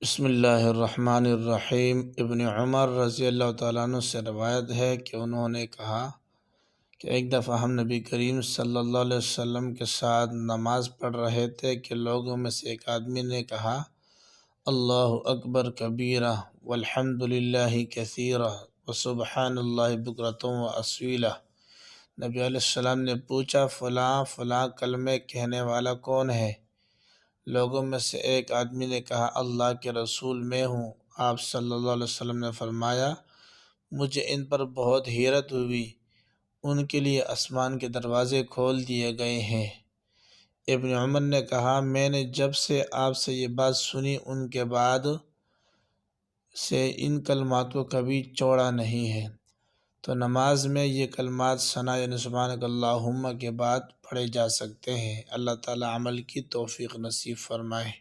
بسم اللہ الرحمن الرحیم۔ ابن عمر رضی اللہ تعالیٰ عنہ سے روایت ہے کہ انہوں نے کہا کہ ایک دفعہ ہم نبی کریم صلی اللہ علیہ وسلم کے ساتھ نماز پڑھ رہے تھے کہ لوگوں میں سے ایک آدمی نے کہا اللہ اکبر کبیرہ والحمد للہ کثیرہ وسبحان اللہ بکرۃ و اصیلہ۔ نبی علیہ السلام نے پوچھا فلاں فلاں کلمے کہنے والا کون ہے؟ لوگوں میں سے ایک آدمی نے کہا اللہ کے رسول میں ہوں۔ آپ صلی اللہ علیہ وسلم نے فرمایا مجھے ان پر بہت حیرت ہوئی، ان کے لیے آسمان کے دروازے کھول دیے گئے ہیں۔ ابن عمر نے کہا میں نے جب سے آپ سے یہ بات سنی ان کے بعد سے ان کلمات کو کبھی چھوڑا نہیں ہے۔ تو نماز میں یہ کلمات ثنا یعنی سبحانک اللہم کے بعد پڑھے جا سکتے ہیں۔ اللہ تعالی عمل کی توفیق نصیب فرمائے۔